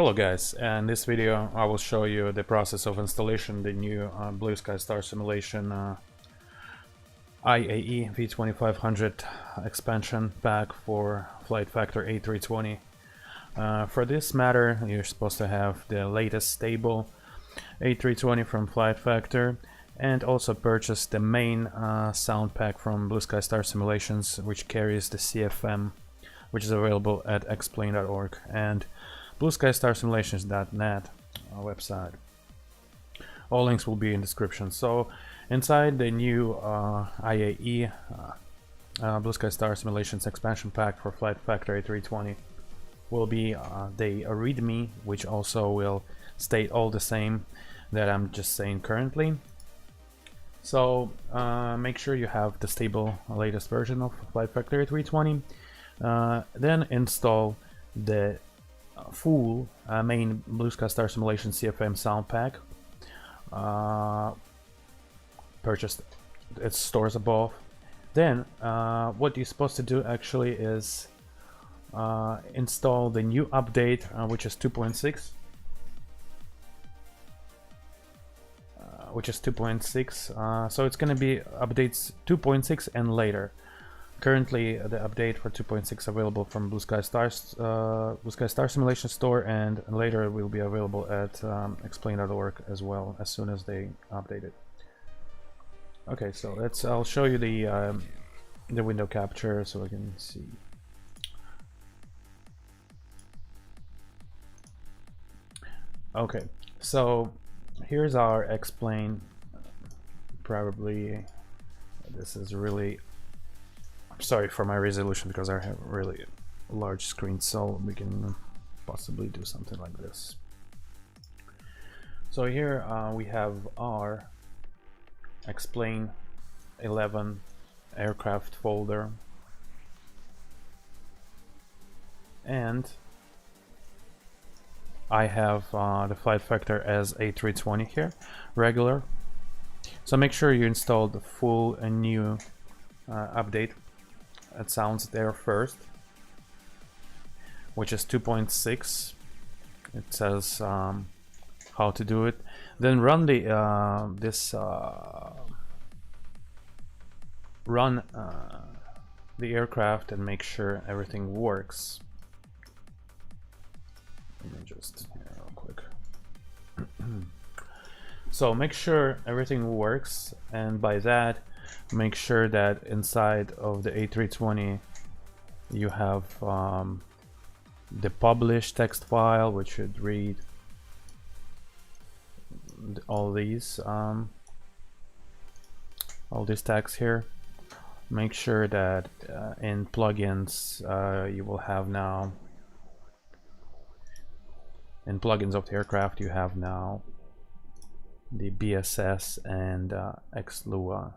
Hello guys, in this video I will show you the process of installation the new Blue Sky Star Simulation IAE V2500 expansion pack for Flight Factor A320. For this matter, you're supposed to have the latest stable A320 from Flight Factor and also purchase the main sound pack from Blue Sky Star Simulations, which carries the CFM, which is available at explain.org and blueskystarsimulations.net website. All links will be in description. So inside the new IAE Blue Sky Star Simulations expansion pack for Flight Factor A320 will be the README, which also will state all the same that I'm just saying currently. So make sure you have the stable latest version of Flight Factor A320. Then install the full main Blue Sky Star Simulation CFM sound pack. Purchased its stores above. Then what you're supposed to do actually is install the new update, which is 2.6. So it's going to be updates 2.6 and later. Currently, the update for 2.6 available from Blue Sky Star Simulation Store, and later it will be available at explain.org as well as soon as they update it. Okay, so I'll show you the window capture so I can see. Okay, so here's our explain. Probably this is really. Sorry for my resolution because I have really large screen, so we can possibly do something like this. So here we have our explain 11 aircraft folder, and I have the Flight Factor as A320 here, regular. So make sure you install the full and new update. It sounds there first, which is 2.6. It says how to do it. Then run the the aircraft and make sure everything works. Let me just real quick. So make sure everything works, and by that make sure that inside of the A320 you have the published text file, which should read all these text here. Make sure that in plugins you will have now, in plugins of the aircraft you have now the BSS and XLUA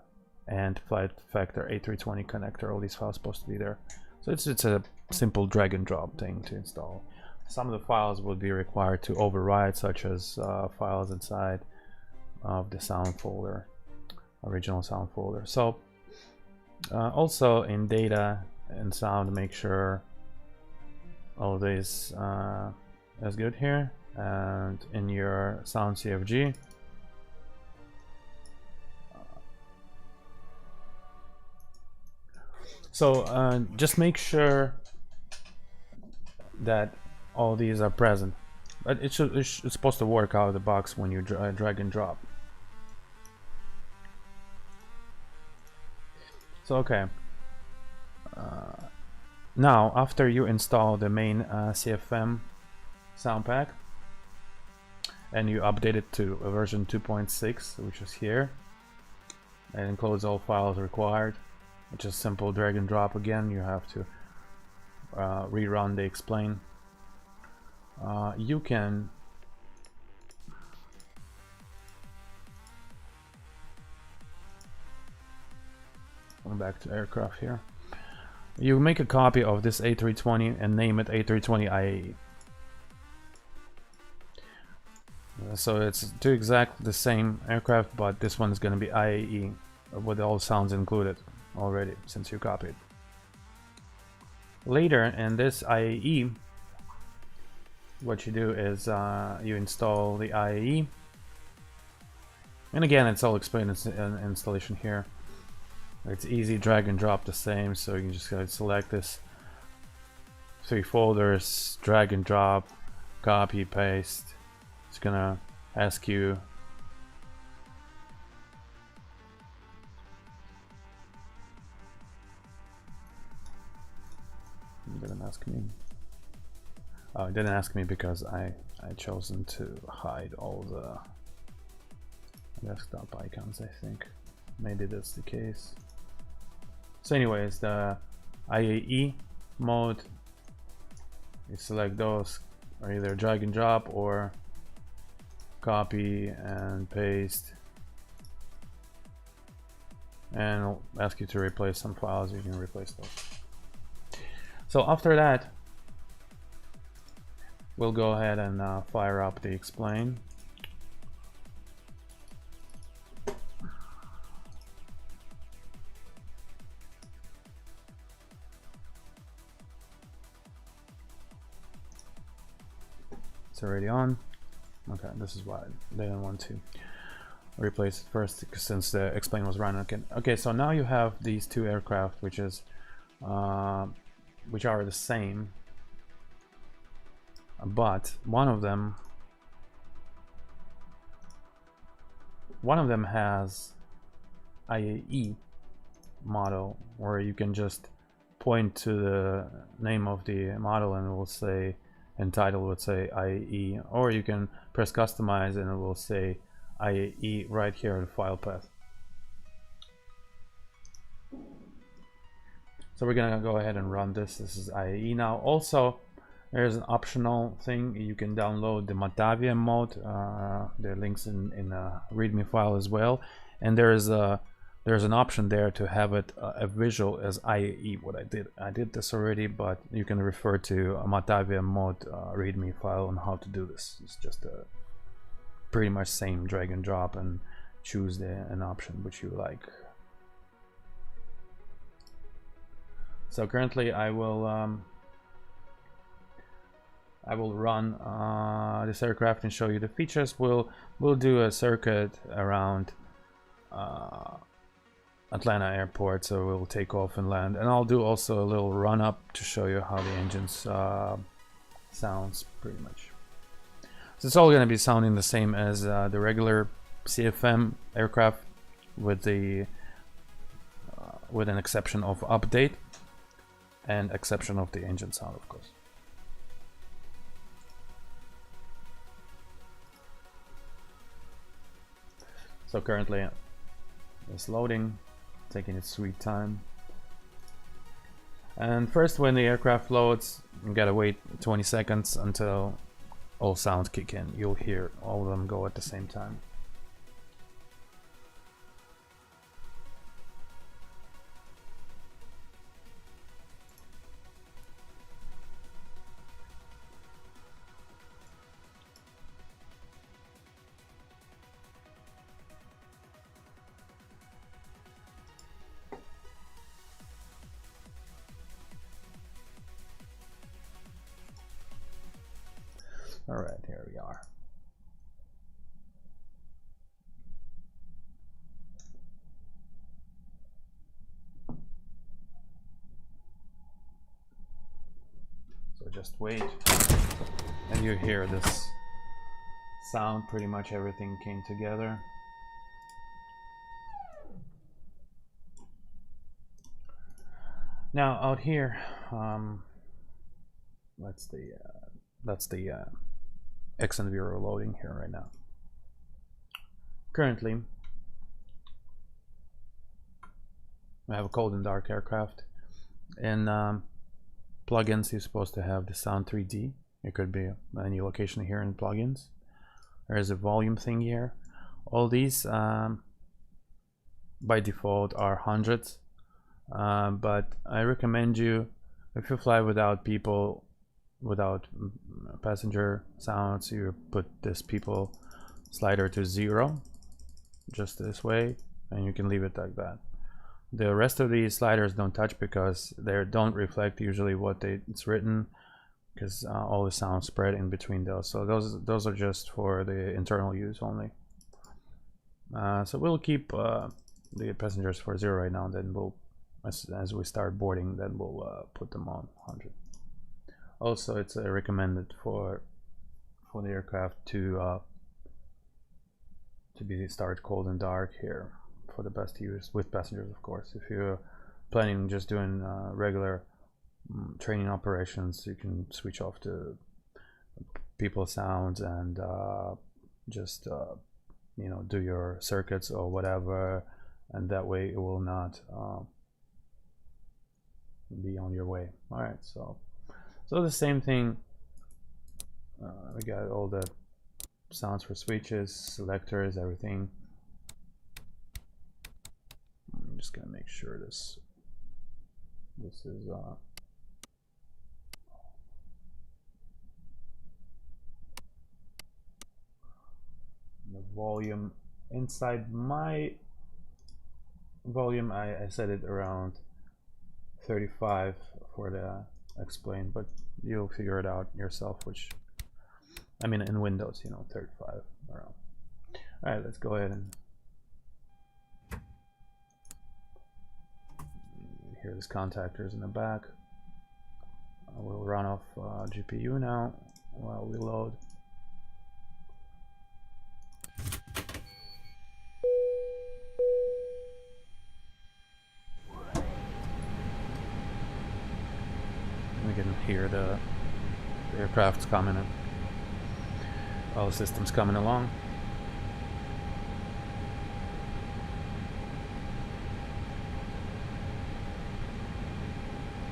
and Flight Factor A320 connector. All these files supposed to be there. So it's a simple drag and drop thing to install. Some of the files will be required to override, such as files inside of the sound folder, original sound folder. So also in data and sound, make sure all this is good here, and in your sound CFG so just make sure that all these are present, but it's supposed to work out of the box when you drag and drop. So okay, now after you install the main CFM sound pack and you update it to version 2.6, which is here, and includes all files required, which is simple drag and drop. Again, you have to rerun the explain. You can going back to aircraft here. You make a copy of this A320 and name it A320 IAE. So it's two exactly the same aircraft, but this one is going to be IAE with all sounds included already, since you copied. Later in this IAE, what you do is you install the IAE, and again it's all explained in installation here. It's easy, drag and drop the same, so you can just select this 3 folders, drag and drop, copy, paste. It's gonna ask you it didn't ask me. Oh, it didn't ask me because I chosen to hide all the desktop icons, I think. Maybe that's the case. So anyways, the IAE mode, you select those, or either drag and drop or copy and paste, and it'll ask you to replace some files. You can replace those. So after that, we'll go ahead and fire up the explain. It's already on. Okay, this is why they didn't want to replace it first, since the explain was running. Okay, so now you have these 2 aircraft, which are the same, but one of them has IAE model, where you can just point to the name of the model and it will say, and title would say IAE, or you can press customize and it will say IAE right here in the file path. So we're gonna go ahead and run this. This is IAE now. Also, there's an optional thing. You can download the Matavia mode. The links in a README file as well, and there's an option there to have it a visual as IAE. What I did this already, but you can refer to a Matavia mode README file on how to do this. It's just a pretty much same, drag and drop and choose an option which you like. So currently I will run this aircraft and show you the features. We'll do a circuit around Atlanta airport, so we'll take off and land, and I'll do also a little run up to show you how the engines sounds pretty much. So it's all going to be sounding the same as the regular CFM aircraft, with an exception of update and exception of the engine sound, of course. So currently it's loading, taking its sweet time. And first, when the aircraft loads, you gotta wait 20 seconds until all sounds kick in. You'll hear all of them go at the same time. All right, here we are. So just wait, and you hear this sound. Pretty much everything came together. Now out here, that's the XN viewer loading here right now. Currently, I have a cold and dark aircraft. In plugins, you're supposed to have the sound 3D. It could be any location here in plugins. There's a volume thing here. All these by default are hundreds, but I recommend you, if you fly without people, without passenger sounds, you put this people slider to 0, just this way, and you can leave it like that. The rest of these sliders don't touch because they don't reflect usually what it's written. because all the sound spread in between those. So those are just for the internal use only. So we'll keep the passengers for 0 right now. Then we'll, as we start boarding, then we'll put them on 100. Also, it's recommended for the aircraft to be start cold and dark here for the best use with passengers, of course. If you're planning just doing regular training operations, you can switch off the people sounds and just you know, do your circuits or whatever, and that way it will not be on your way. All right, so the same thing. We got all the sounds for switches, selectors, everything. I'm just gonna make sure this is the volume. Inside my volume, I set it around 35 for the explain, but you'll figure it out yourself, which, I mean, in Windows, you know, 35 around. All right, let's go ahead and hear these contactors in the back. We'll run off GPU now while we load. We can hear the aircraft's coming in. All the systems coming along.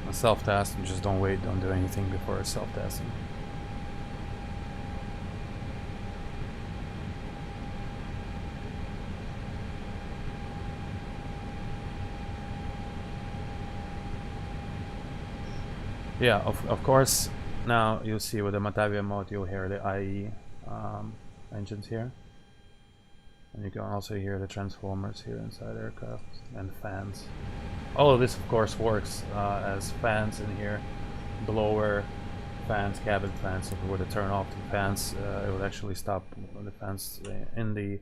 A self-test, and just don't wait, don't do anything before self-testing. Yeah, of course, now you'll see with the Matavia mode, you'll hear the IAE engines here. And you can also hear the transformers here inside the aircraft and fans. All of this, of course, works as fans in here, blower fans, cabin fans. So if we were to turn off the fans, it would actually stop the fans in the,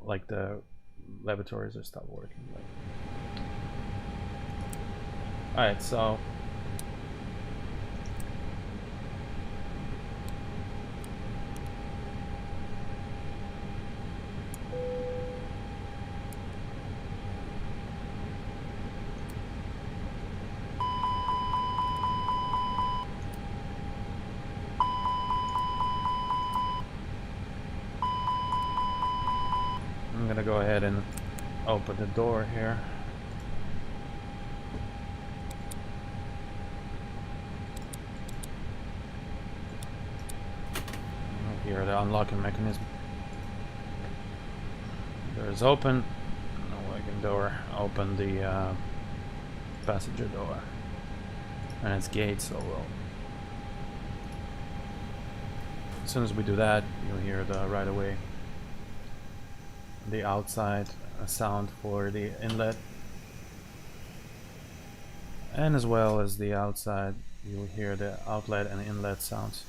like the lavatories are stop working. Alright, so I'm gonna go ahead and open the door here. Here, the unlocking mechanism. Door is open. No wagon door. Open the passenger door, and it's gate. So we'll. As soon as we do that, you'll hear the right away. The outside sound for the inlet, and as well as the outside, you'll hear the outlet and inlet sounds,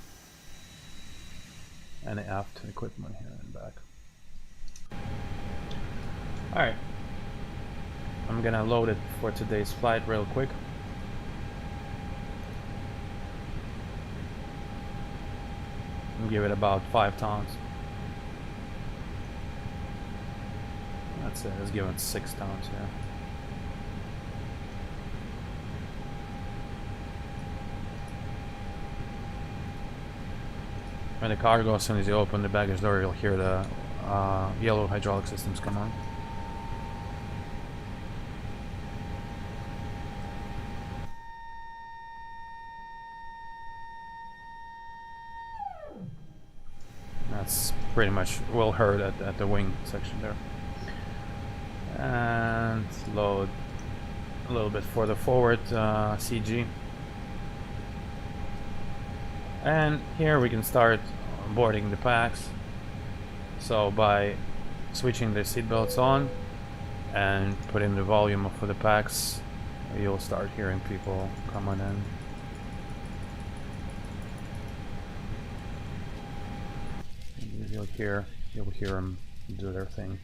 and the aft equipment here in the back. Alright, I'm gonna load it for today's flight real quick. And give it about 5 tons. That's it, let's give it 6 tons here. When the cargo, as soon as you open the baggage door, you'll hear the yellow hydraulic systems come on. That's pretty much well heard at the wing section there. And load a little bit for the forward CG. And here we can start boarding the packs. So by switching the seatbelts on and putting the volume for the packs, you'll start hearing people coming in. you'll hear them do their thing.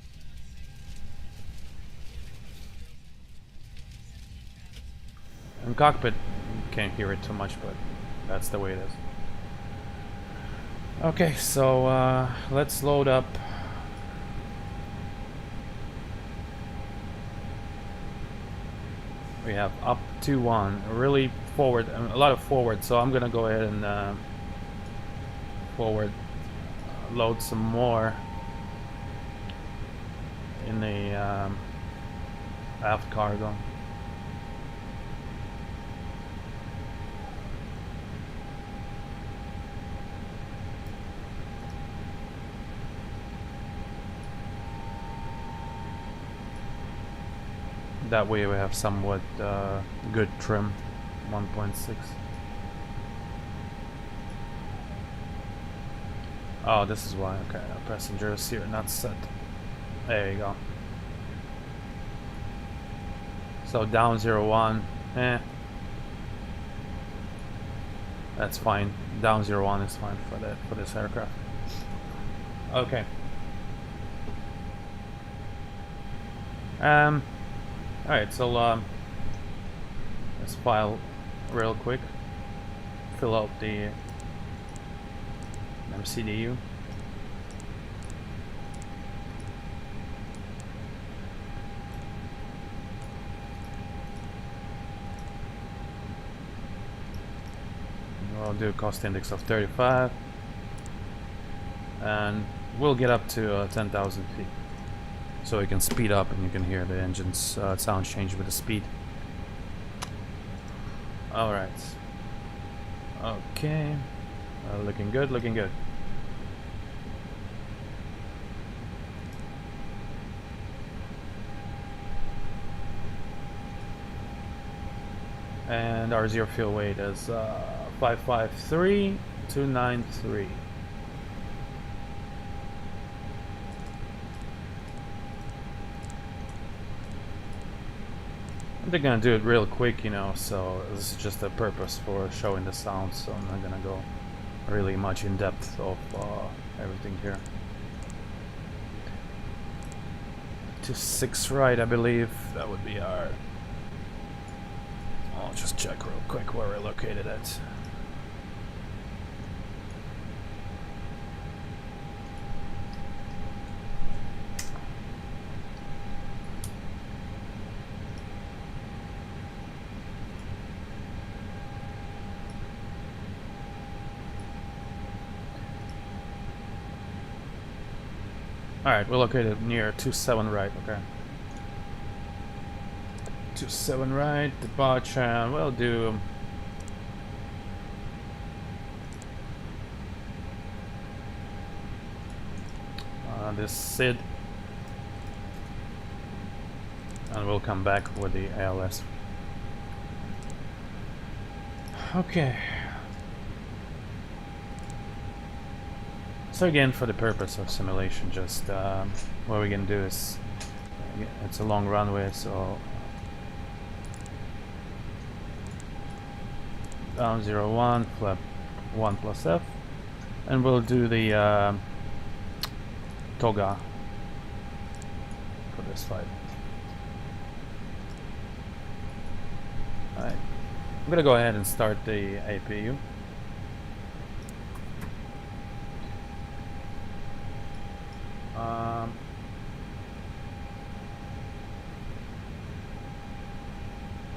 In cockpit, you can't hear it too much, but that's the way it is. Okay, so let's load up. We have up to 1, really forward, a lot of forward, so I'm gonna go ahead and forward load some more in the aft cargo. That way we have somewhat good trim, 1.6. Oh, this is why. Okay, passengers here not set. There you go. So down 01. That's fine. Down 01 is fine for this aircraft. Okay. Alright, so let's file real quick. Fill out the MCDU. We'll do a cost index of 35, and we'll get up to 10,000 feet. So we can speed up and you can hear the engine's sound change with the speed. Alright. Okay. Looking good, looking good. And our zero fuel weight is 553,293. They're gonna do it real quick, you know, so this is just a purpose for showing the sound, so I'm not gonna go really much in depth of everything here. To 6 right, I believe. That would be our... I'll just check real quick where we're located at. Alright, we're located near 27 right, okay. 27 right, departure, we'll do... this SID. And we'll come back with the ALS. Okay. So again, for the purpose of simulation, just what we can do is, it's a long runway, so down 01, flap 1 plus F, and we'll do the toga for this flight. Alright, I'm gonna go ahead and start the APU.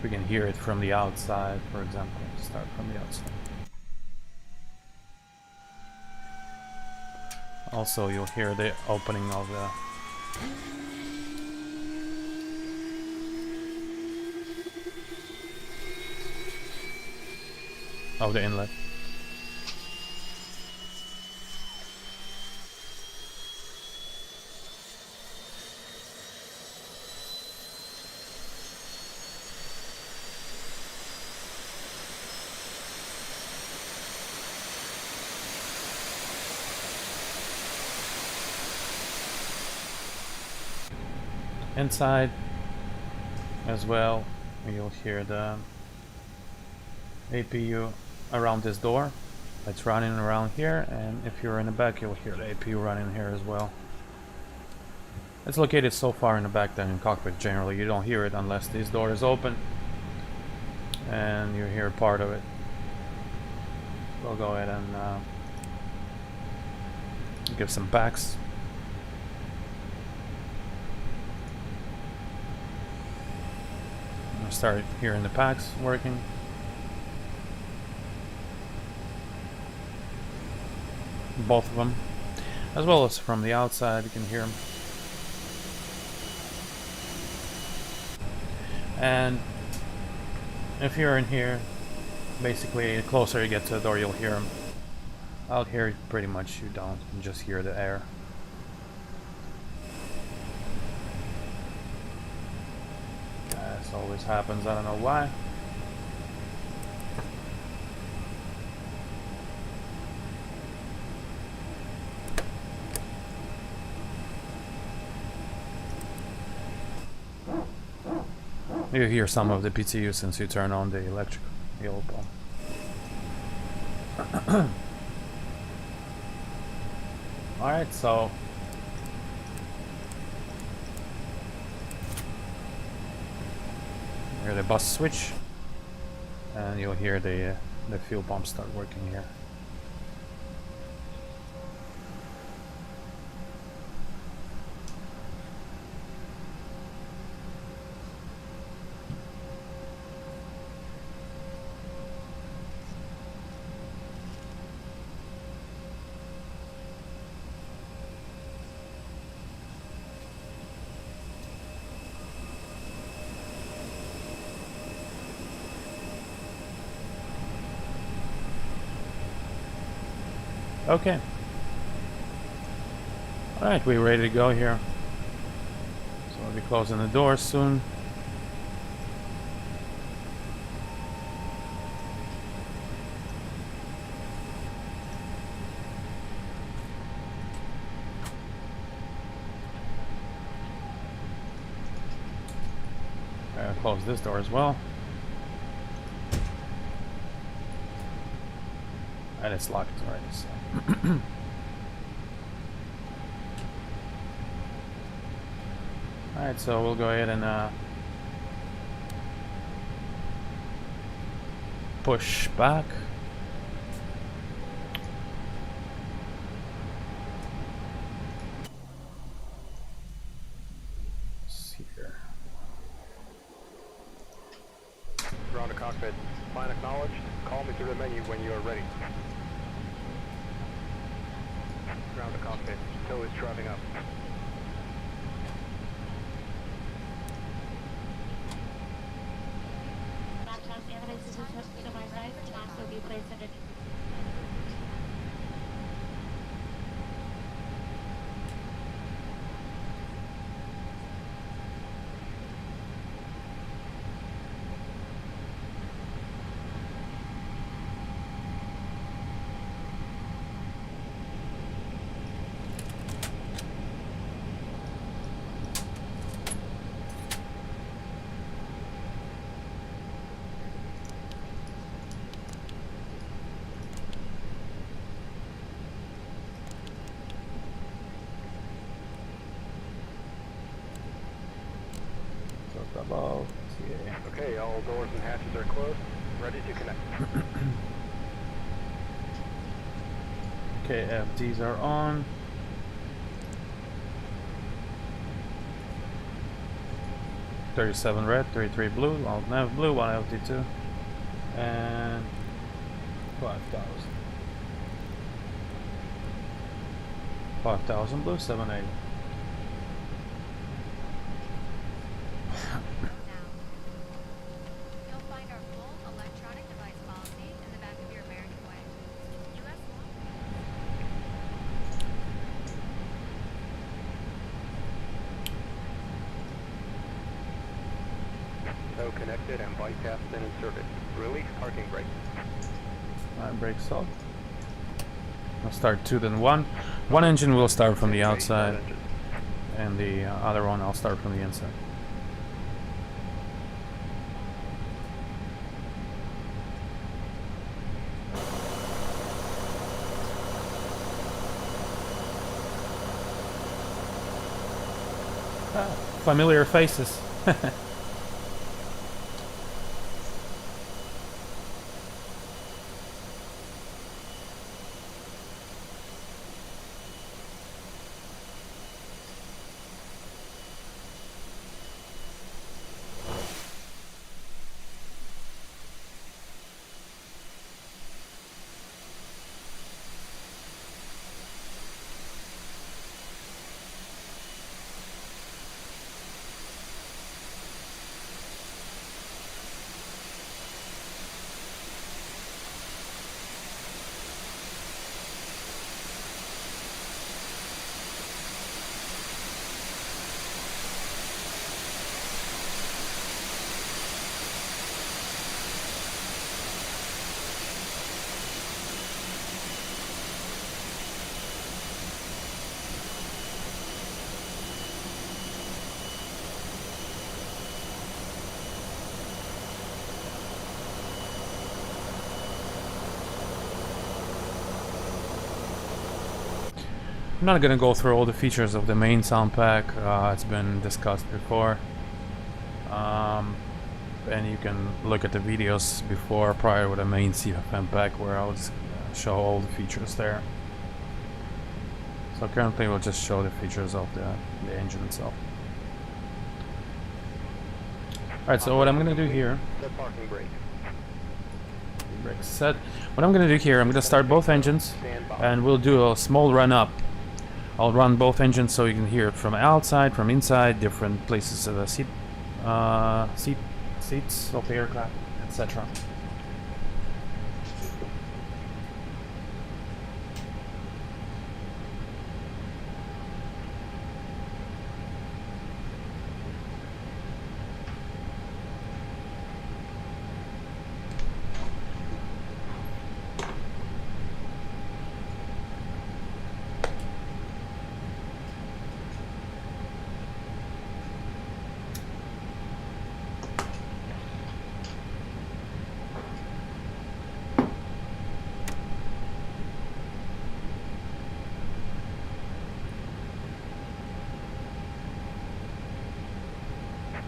We can hear it from the outside, for example. Start from the outside. Also, you'll hear the opening of the inlet. Inside as well, you'll hear the APU around this door, It's running around here, and if you're in the back, you'll hear the AP running here as well. It's located so far in the back that in cockpit generally you don't hear it unless this door is open and you hear part of it. We'll go ahead and give some packs. I'll start hearing the packs working. Both of them, as well as from the outside you can hear them. And if you're in here, basically the closer you get to the door you'll hear them. Out here pretty much you don't, you just hear the air. This always happens, I don't know why. You hear some of the PTU since you turn on the electric yellow pump. Alright, so hear the bus switch and you'll hear the fuel pump start working here. Okay. Alright, we're ready to go here. So we'll be closing the doors soon. I'll close this door as well. And it's locked already, so. Alright, so we'll go ahead and push back. Let's see here. Ground to cockpit. Plan acknowledged. Call me through the menu when you are ready. Ground to cockpit. Tow is driving up. Above. Yeah. Okay, all doors and hatches are closed. Ready to connect. Okay, FDs are on. $37 red, $33 blue, alt nav blue, 1 LT2, and 5,000. 5,000 blue, 780. Tow connected and bike has been inserted. Release parking brake. Alright, brakes off. I'll start 2 then 1. One engine will start from the outside, and the other one I'll start from the inside. Familiar faces. I'm not gonna go through all the features of the main sound pack. It's been discussed before, and you can look at the videos before, prior with the main CFM pack, where I'll just show all the features there. So currently we'll just show the features of the engine itself. Alright, so what I'm gonna do here, Set parking brake. brake set. What I'm gonna do here, I'm gonna start both engines, and we'll do a small run up. I'll run both engines so you can hear it from outside, from inside, different places of the seats of the aircraft, etc.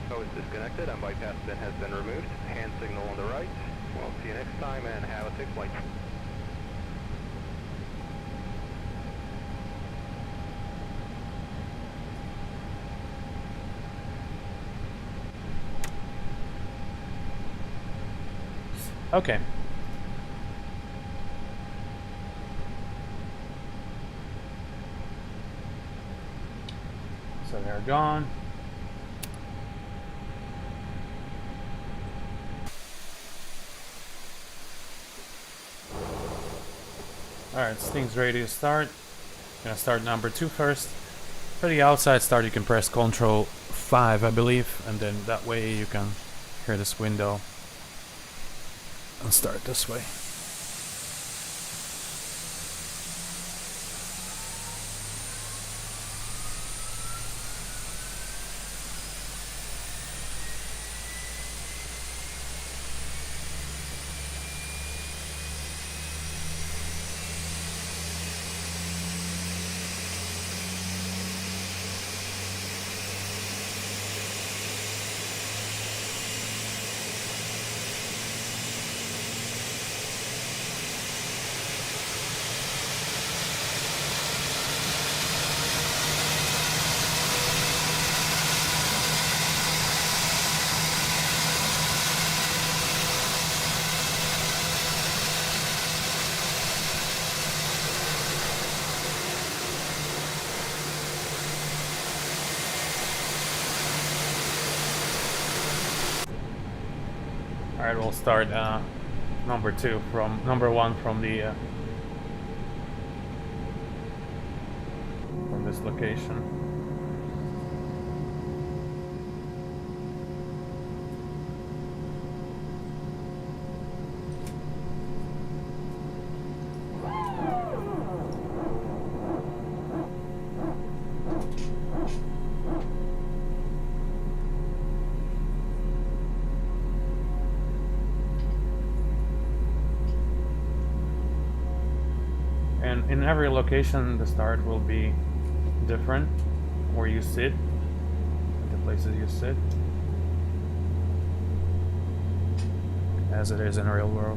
So it's disconnected and bypass pin has been removed. Hand signal on the right. We'll see you next time and have a safe flight. Okay. So they're gone. Alright, this thing's ready to start. Gonna start number 2 first. For the outside start, you can press Ctrl 5, I believe, and then that way you can hear this window and start this way. Alright, we'll start number 2 from number 1 from the from this location. And in every location the start will be different where you sit. places you sit, as it is in the real world.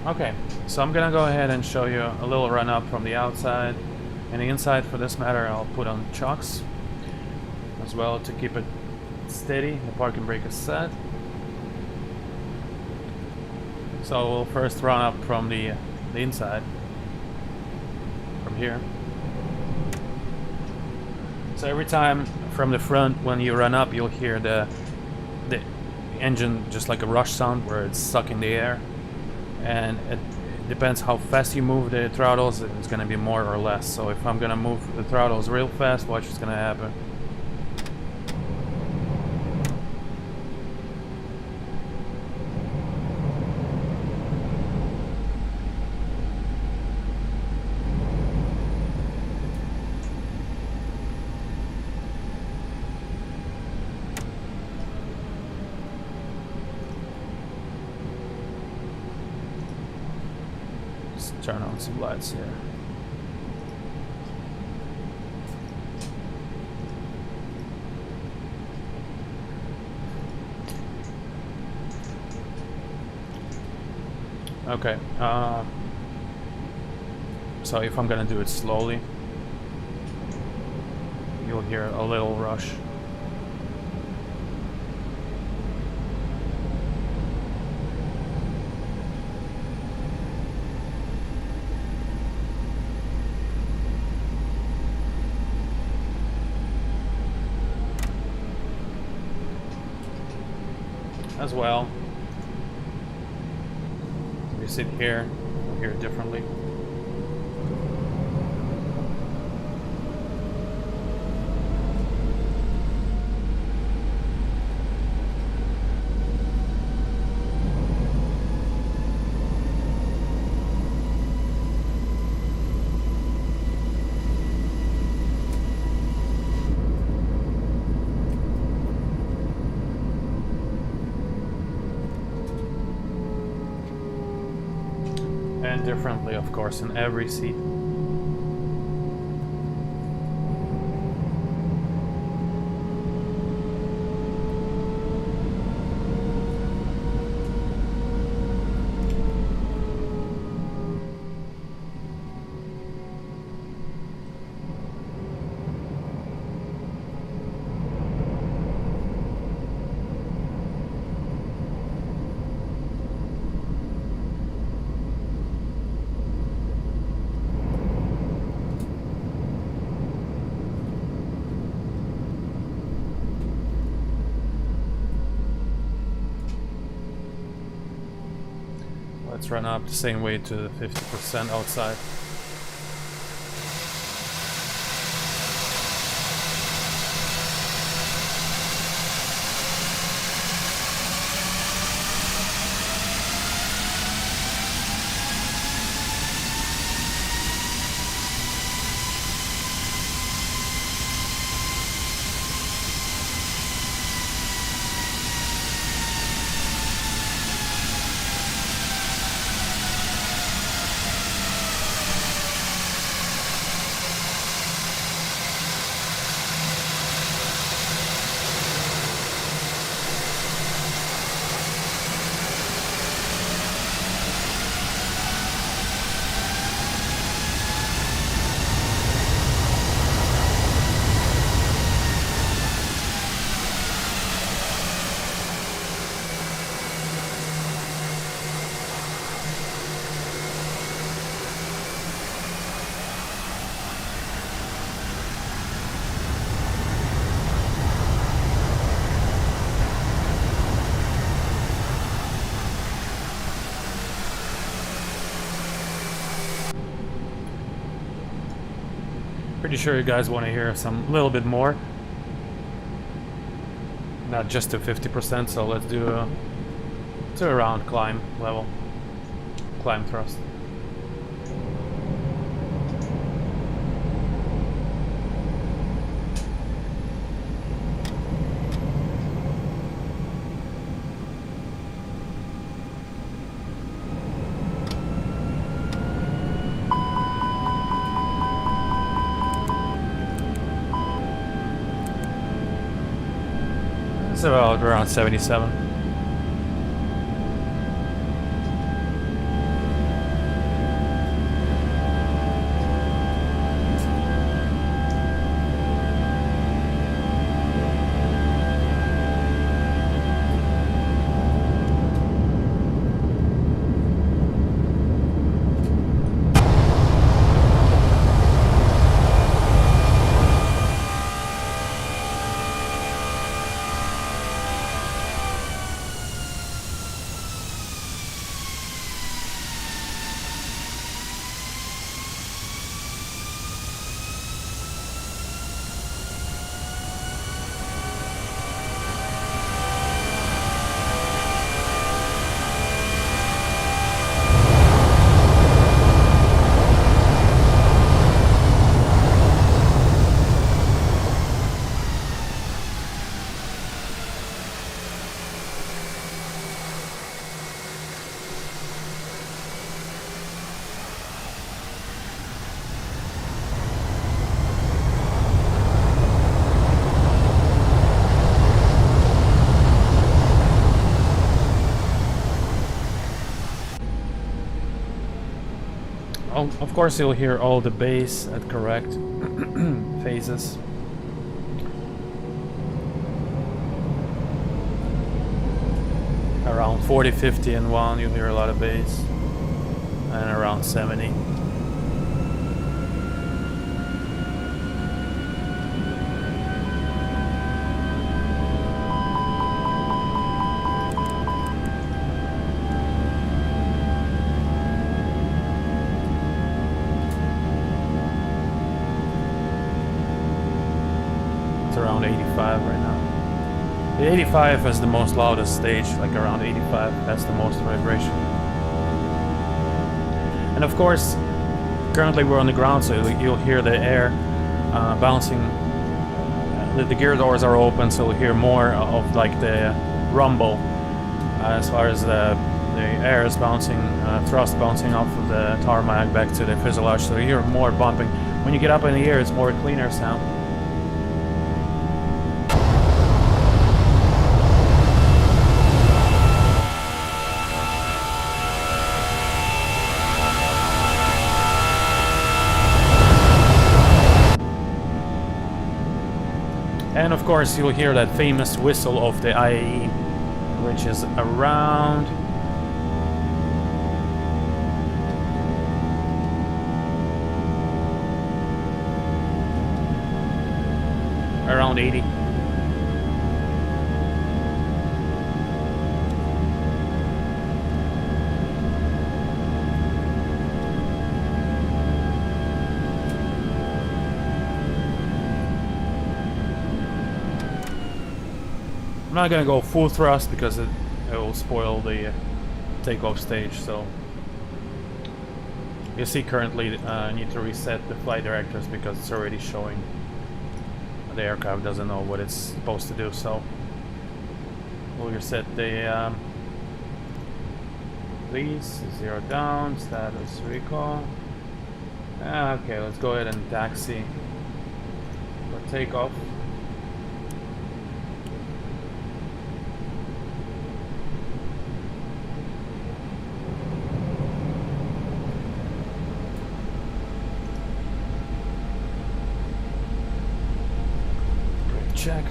Okay, so I'm gonna go ahead and show you a little run up from the outside, and the inside for this matter I'll put on chocks as well to keep it steady. The parking brake is set. So we'll first run up from the inside, from here. So every time from the front when you run up you'll hear the engine just like a rush sound where it's sucking the air. And it depends how fast you move the throttles, it's gonna be more or less. So if I'm gonna move the throttles real fast, watch what's gonna happen. Turn on some lights here. Okay, so if I'm gonna do it slowly, you'll hear a little rush. As well, if you sit here, you'll hear it differently. And differently, of course, in every seat. Let's run up the same way to the 50% outside. Pretty sure you guys want to hear some little bit more. Not just to 50%, so let's do a to around climb level. Climb thrust. It's about around 77. Of course you'll hear all the bass at correct phases. Around 40, 50 and 1 you'll hear a lot of bass. And around 70. Around 85 right now. The 85 is the most loudest stage, like around 85. That's the most vibration. And of course, currently we're on the ground, so you'll hear the air bouncing. The gear doors are open, so you'll hear more of like the rumble as far as the air is bouncing, thrust bouncing off of the tarmac back to the fuselage. So you hear more bumping. When you get up in the air, it's more cleaner sound. And of course you'll hear that famous whistle of the IAE, which is around around 80. I'm not gonna go full thrust because it will spoil the takeoff stage, so you see currently I need to reset the flight directors because it's already showing the aircraft doesn't know what it's supposed to do, so we'll reset the please, 0 down, status recall. Okay, let's go ahead and taxi for takeoff. Check.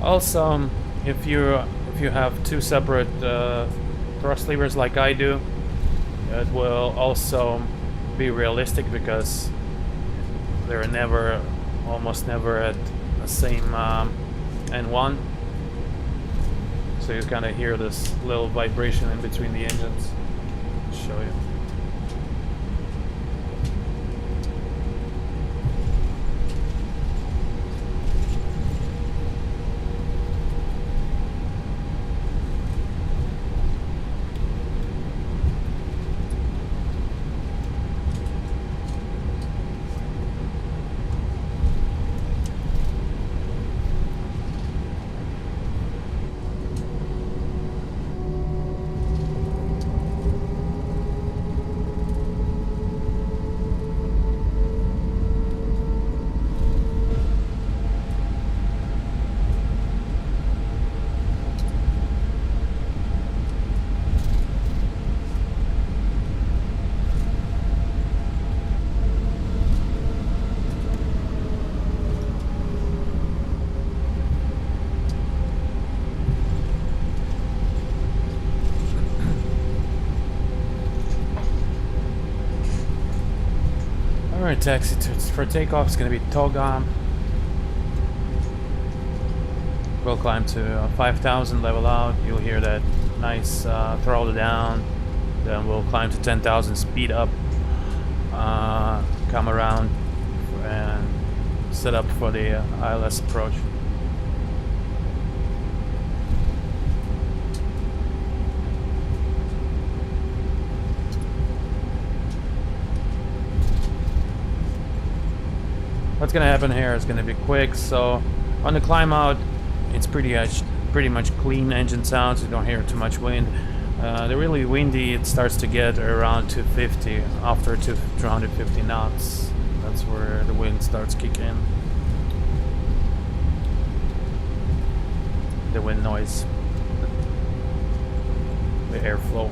Also, if you have two separate thrust levers like I do, it will also be realistic because they're almost never at the same N1. So you kind of hear this little vibration in between the engines. show you. Alright, taxi for takeoff is going to be Takeoff. We'll climb to 5,000, level out. You'll hear that nice throttle down. Then we'll climb to 10,000, speed up, come around, and set up for the ILS approach. What's gonna happen here is gonna be quick. So on the climb out, it's pretty much clean engine sounds. You don't hear too much wind. The really windy, it starts to get around 250 after 250 knots. That's where the wind starts kicking. The wind noise, the airflow.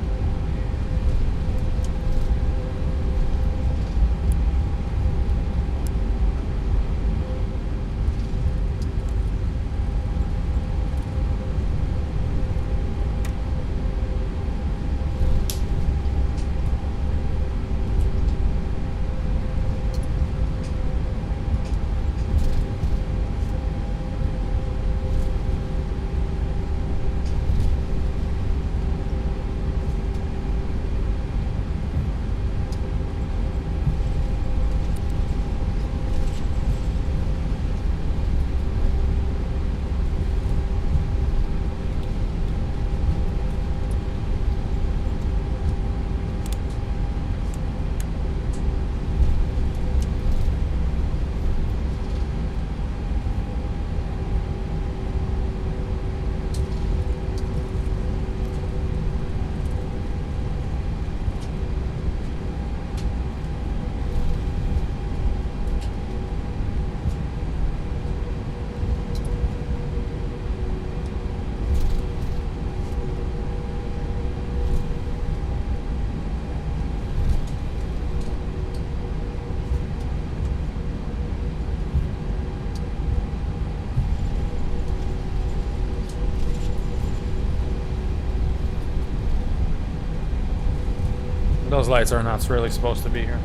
Those lights are not really supposed to be here.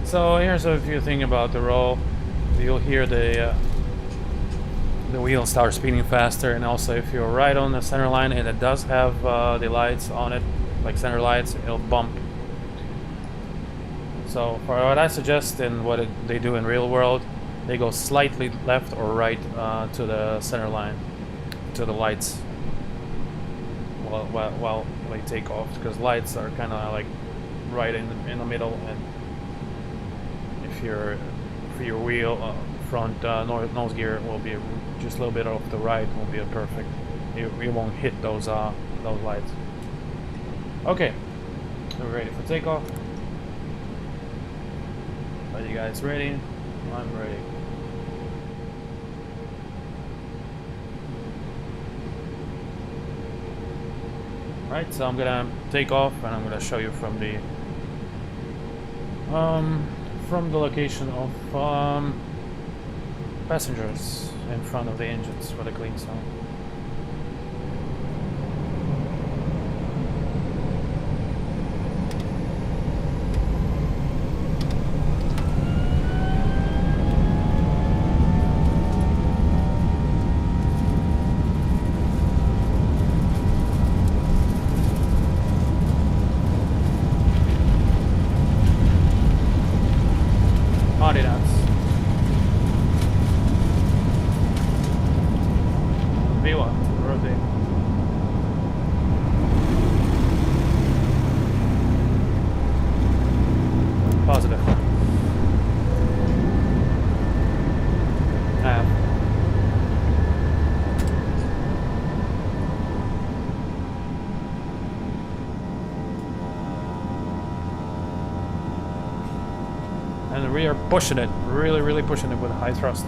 So here's a few things about the roll. You'll hear the wheel start spinning faster, and also if you're right on the center line and it does have the lights on it, like center lights, it'll bump. So for what I suggest and what they do in real world, they go slightly left or right to the center line, to the lights. While they take off, because lights are kind of like right in the middle, and if your wheel front nose gear will be just a little bit off the right, will be a perfect. You won't hit those lights. Okay, we're ready for takeoff. Are you guys ready? I'm ready. Right, so I'm gonna take off, and I'm gonna show you from the location of passengers in front of the engines for the clean zone. are pushing it, really pushing it with high thrust.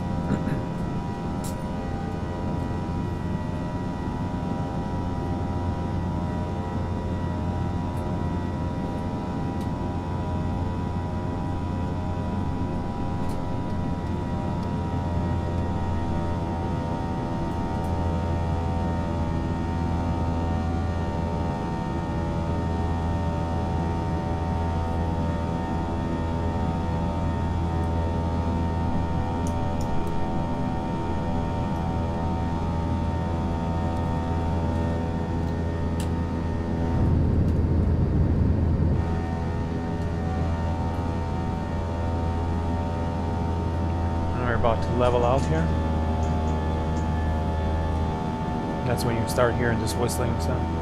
About to level out here. That's when you start hearing this whistling sound.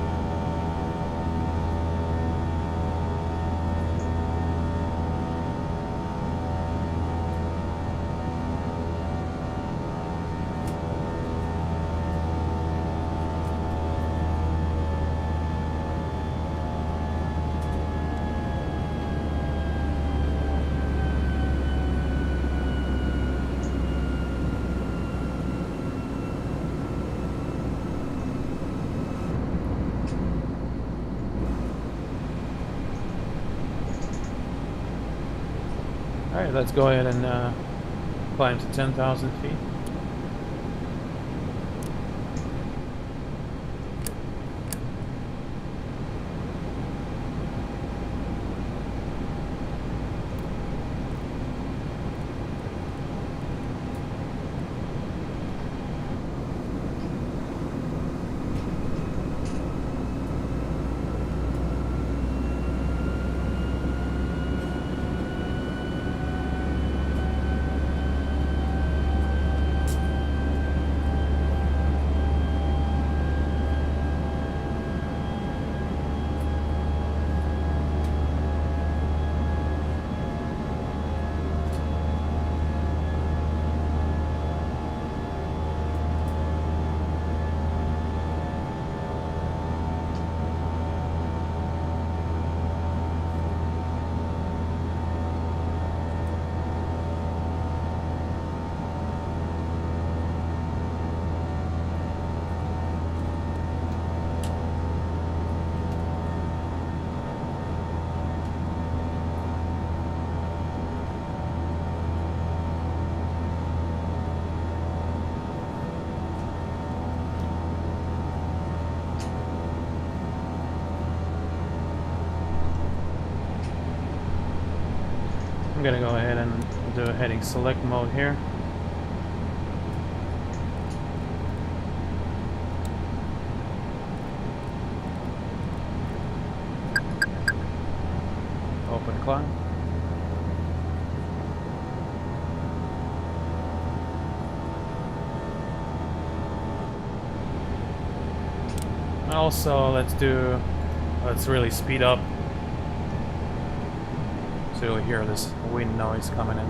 Alright, let's go ahead and climb to 10,000 feet. I'm gonna go ahead and do a heading select mode here. Open climb. Also, let's really speed up. So you'll hear this wind noise coming in.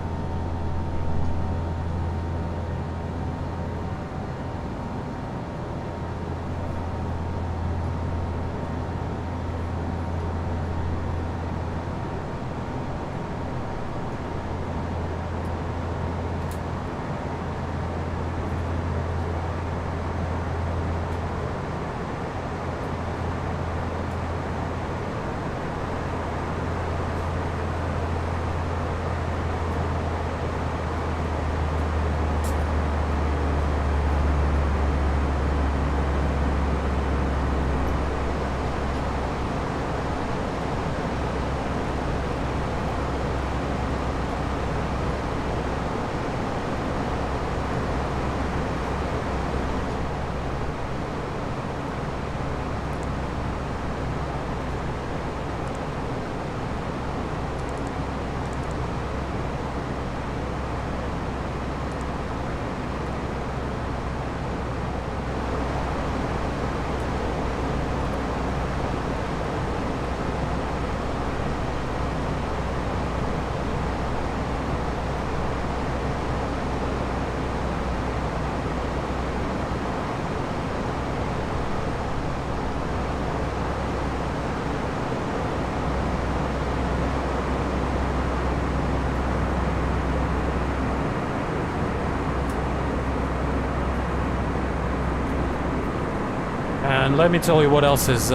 And let me tell you what else is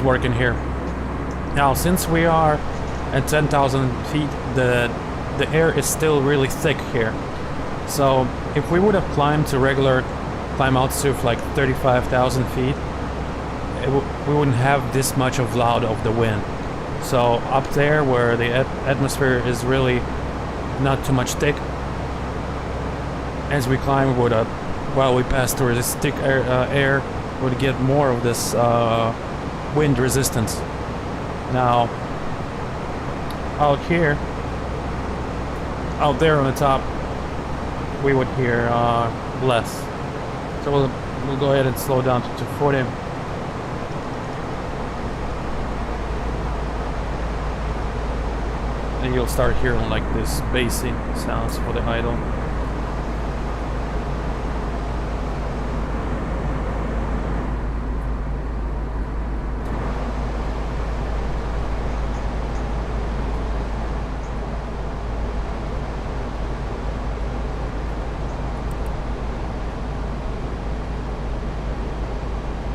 working here. Now, since we are at 10,000 feet, the air is still really thick here. So if we would have climbed to regular climb altitude of like 35,000 feet, we wouldn't have this much of loud of the wind. So up there where the atmosphere is really not too much thick, as we climb would while we pass through this thick air would get more of this wind resistance. Now out here, out there on the top, we would hear less. So we'll go ahead and slow down to 240. And you'll start hearing like this bassy sounds for the idle.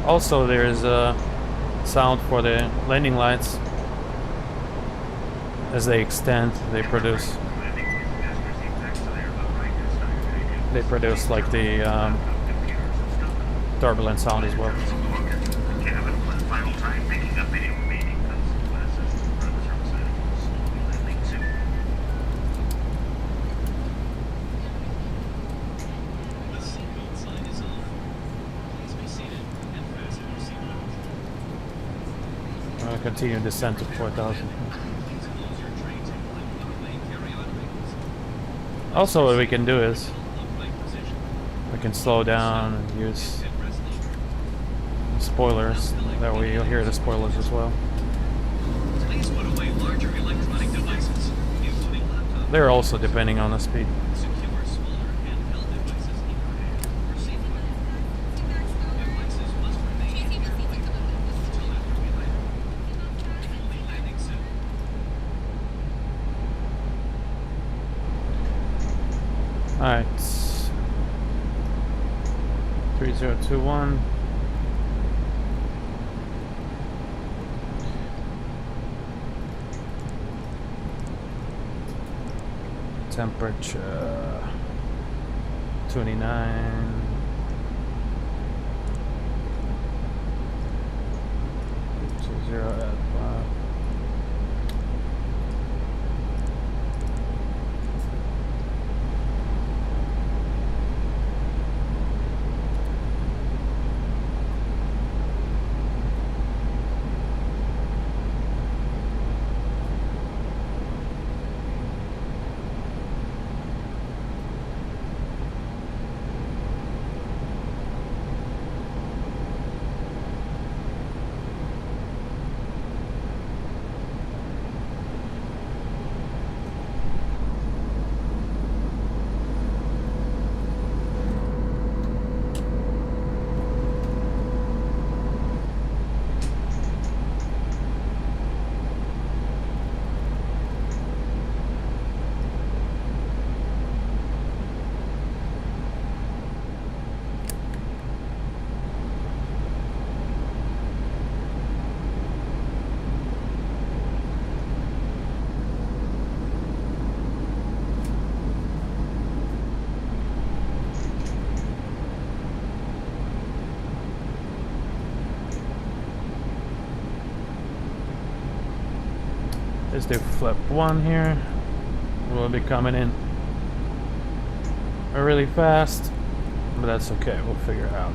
Also, there's a sound for the landing lights. As they extend, they produce like the turbulent sound as well. Continue descent to 4,000. Also, what we can do is we can slow down and use spoilers. That way you'll hear the spoilers as well. They're also depending on the speed. Alright, 3021. Temperature 29. 20 at 5. Let's do flip 1 here. We'll be coming in really fast, but that's okay, we'll figure it out.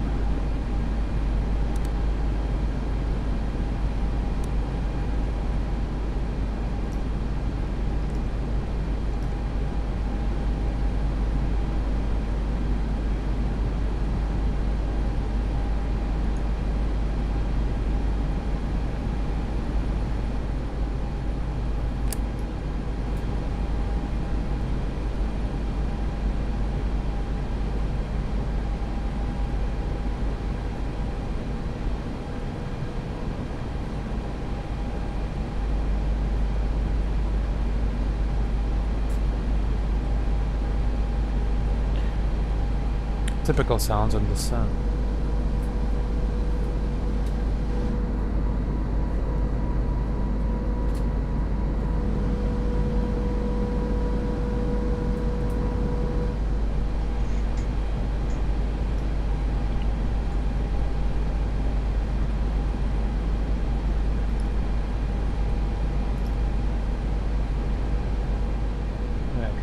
Typical sounds on the sun.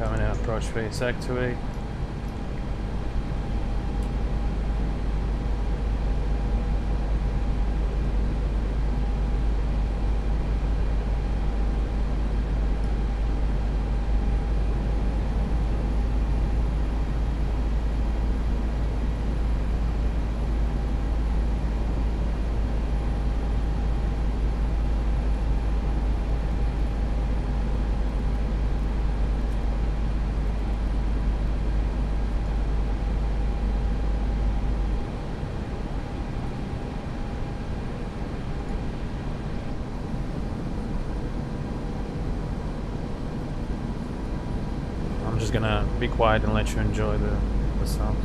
Coming in, approach face activate. I'm just gonna be quiet and let you enjoy the sound.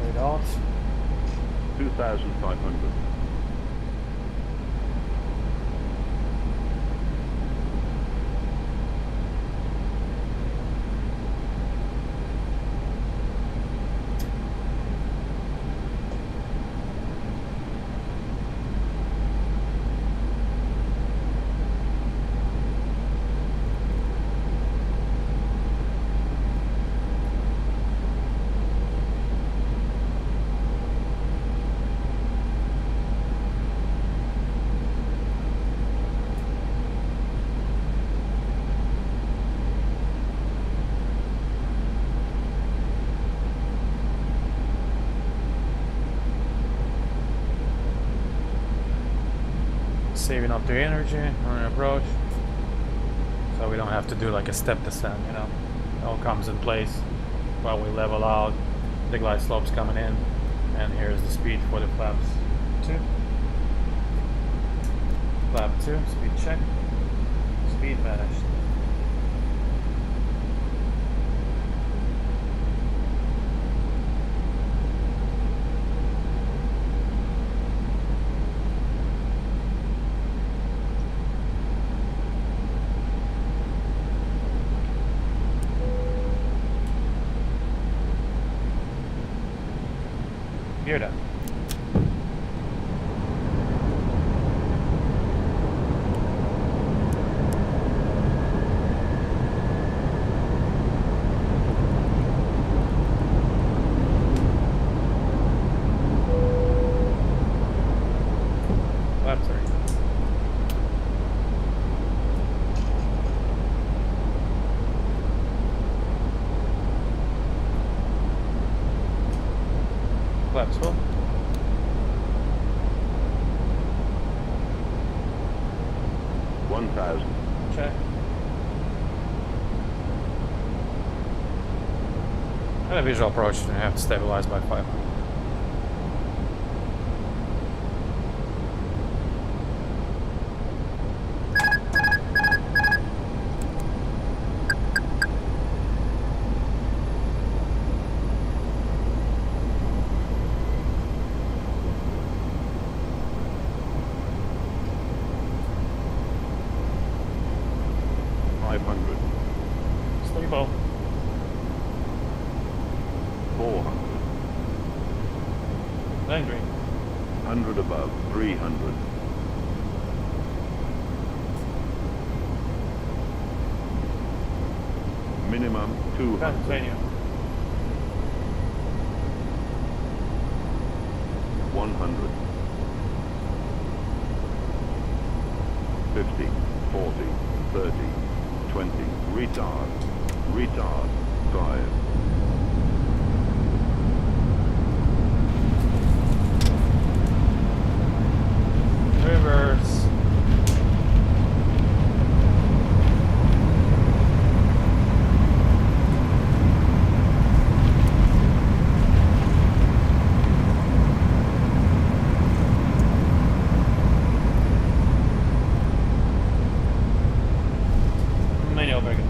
Wait out. 2,500. Saving up the energy on an approach, so we don't have to do like a step descent, you know. It all comes in place while we level out. The glide slope's coming in, and here's the speed for the flaps 2. Flap 2, speed check, speed vanished. You're done. Left 3. Flaps full. Check. And a visual approach, and you have to stabilize by 500. Tempo. 400. Line green. 100 above. 300. Minimum 200. Continue. 100. 50, 40, 30, 20. Retard. Retard. 5. Reverse. Manual braking.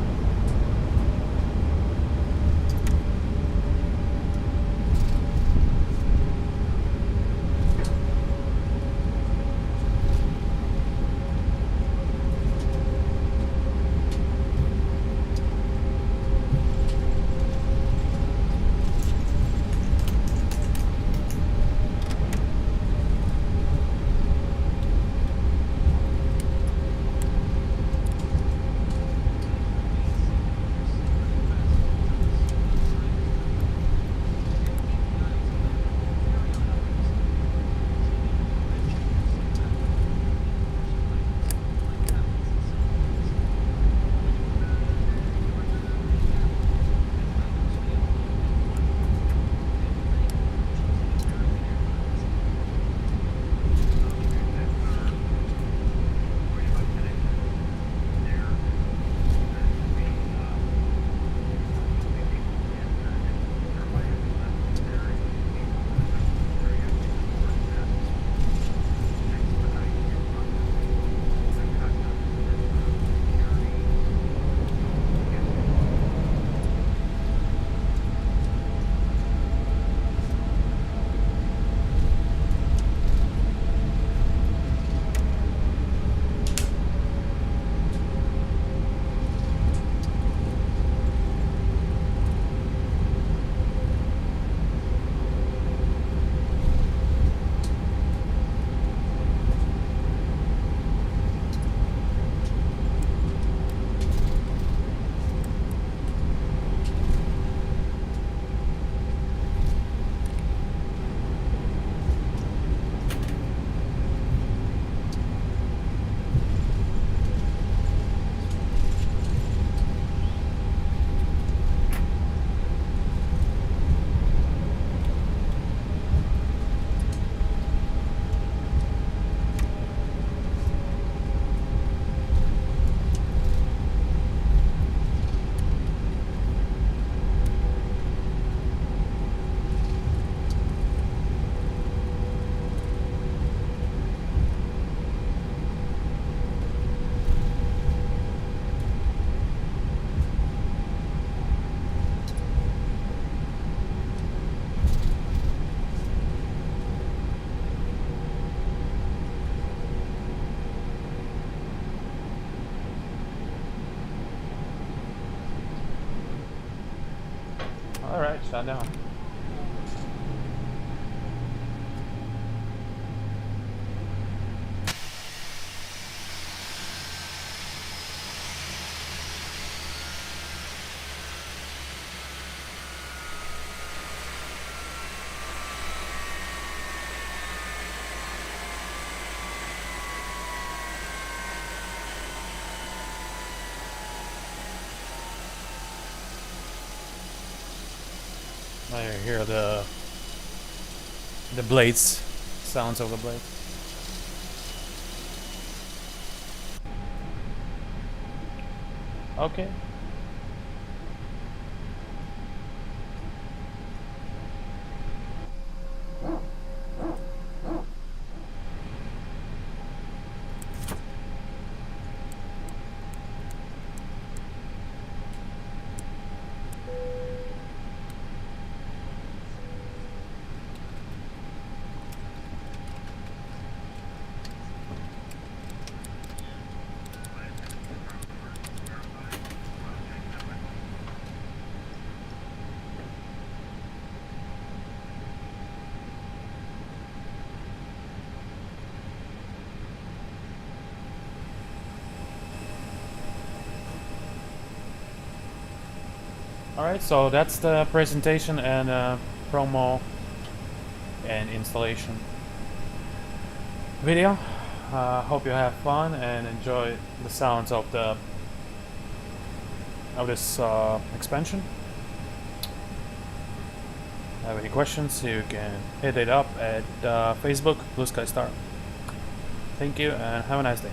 Alright, shut down. I hear the blades, sounds of the blades. Okay. Alright, so that's the presentation and promo and installation video. Hope you have fun and enjoy the sounds of this expansion. Have any questions, you can hit it up at Facebook Blue Sky Star. Thank you and have a nice day.